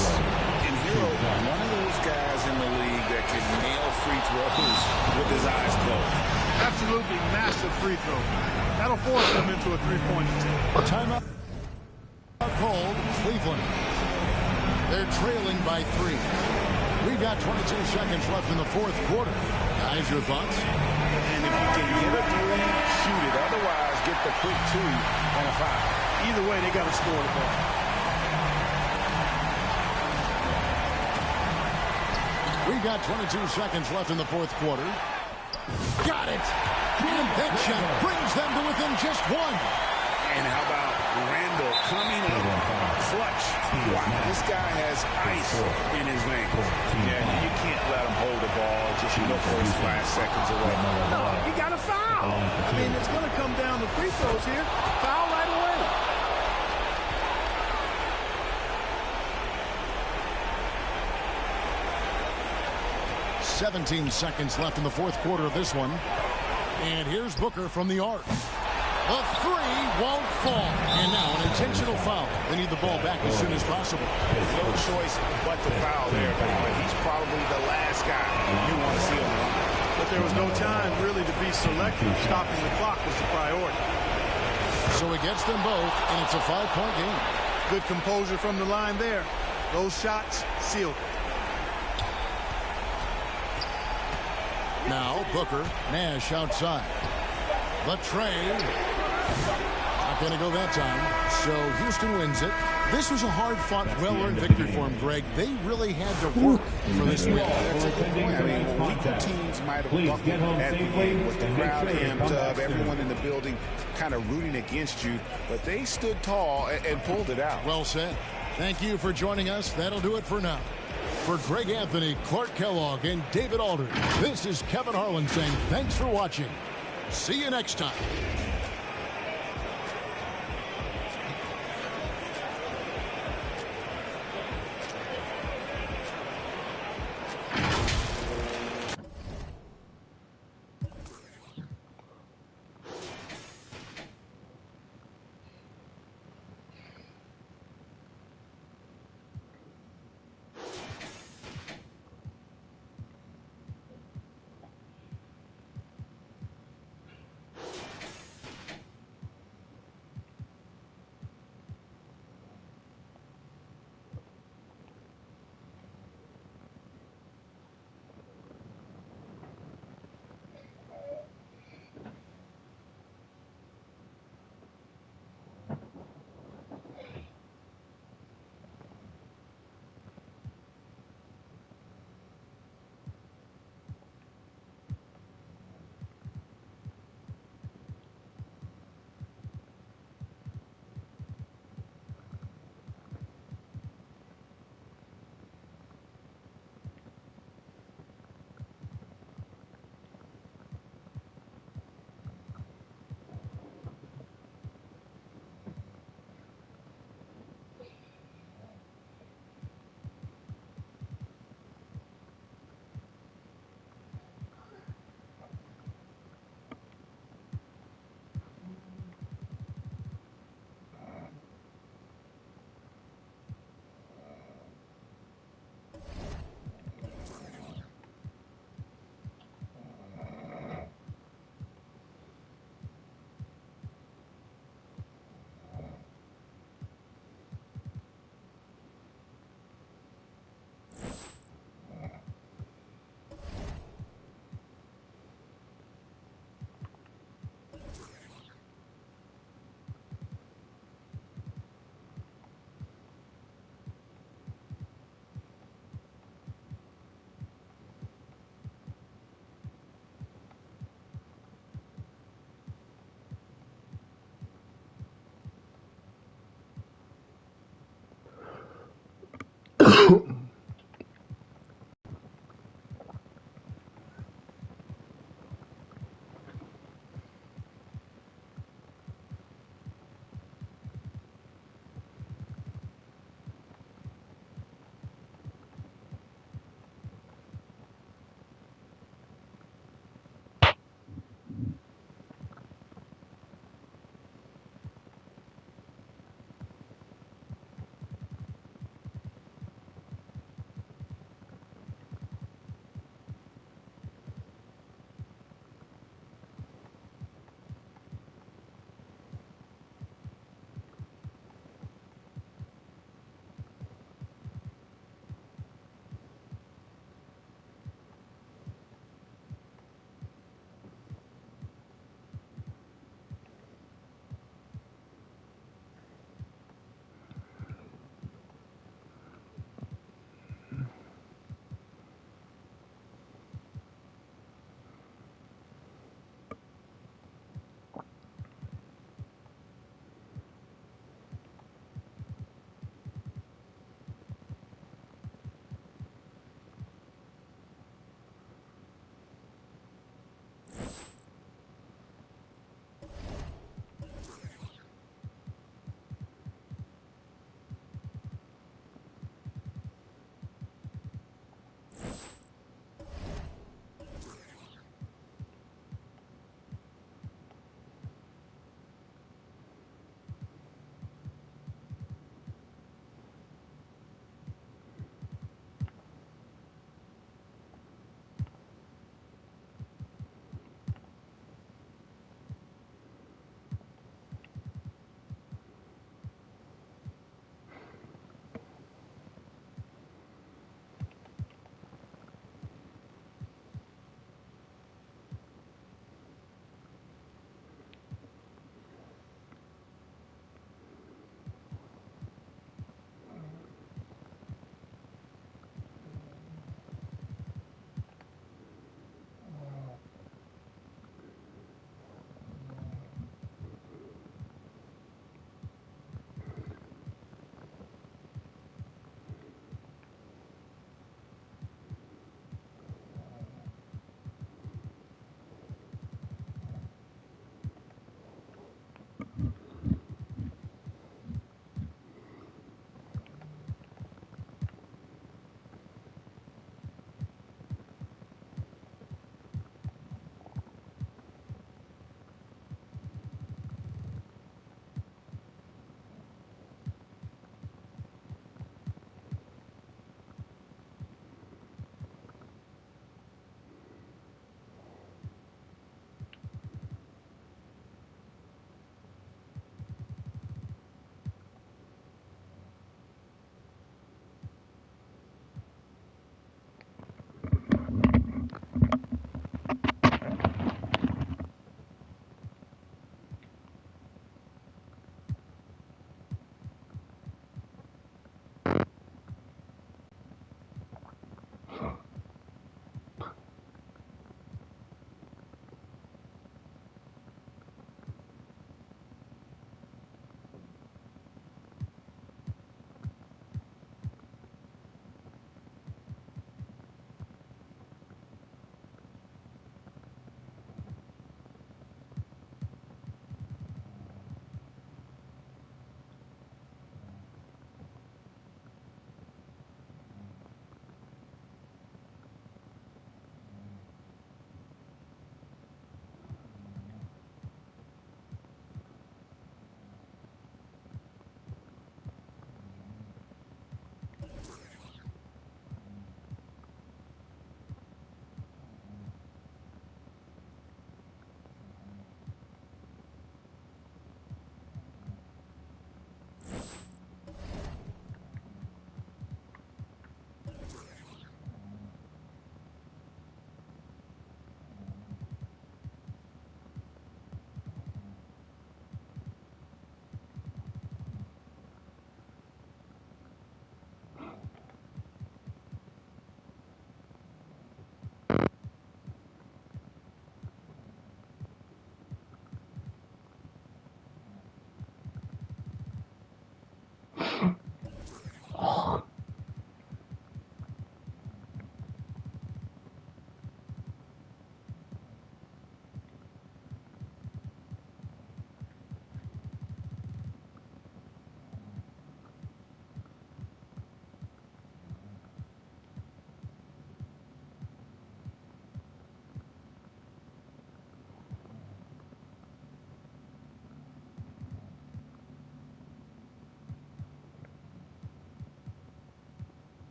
And Hero, one of those guys in the league that can nail free throws with his eyes closed. Absolutely massive free throw. That'll force them into a three-point attempt. Timeout called Cleveland. They're trailing by 3. We've got 22 seconds left in the fourth quarter. Guys, your thoughts? And if you can get a three, shoot it. Otherwise, get the quick 2 and a foul. Either way, they got to score the ball. We've got 22 seconds left in the fourth quarter. Got it! And that shot brings them to within just 1. And how about Randle coming up clutch? Wow, this guy has ice in his veins. Yeah, you can't let him hold the ball just look for his 5 seconds away. No, you got to foul. I mean, it's going to come down to free throws here. Foul right away. .17 seconds left in the fourth quarter of this one. And here's Booker from the arc. The three won't fall. And now an intentional foul. They need the ball back as soon as possible. No choice but to foul there, but he's probably the last guy you want to see on the line. But there was no time really to be selective. Stopping the clock was the priority. So it gets them both, and it's a 5-point game. Good composure from the line there. Those shots sealed. Now Booker, Nash outside. The tray. Not going to go that time. So Houston wins it. This was a hard-fought, well-earned victory for him, Greg. They really had to work for this win. That's a good point. I mean, weaker teams might have buckled at the end with the crowd amped up, everyone in the building kind of rooting against you, but they stood tall and pulled it out. Well said. Thank you for joining us. That'll do it for now. For Greg Anthony, Clark Kellogg, and David Aldridge, this is Kevin Harlan saying thanks for watching. See you next time.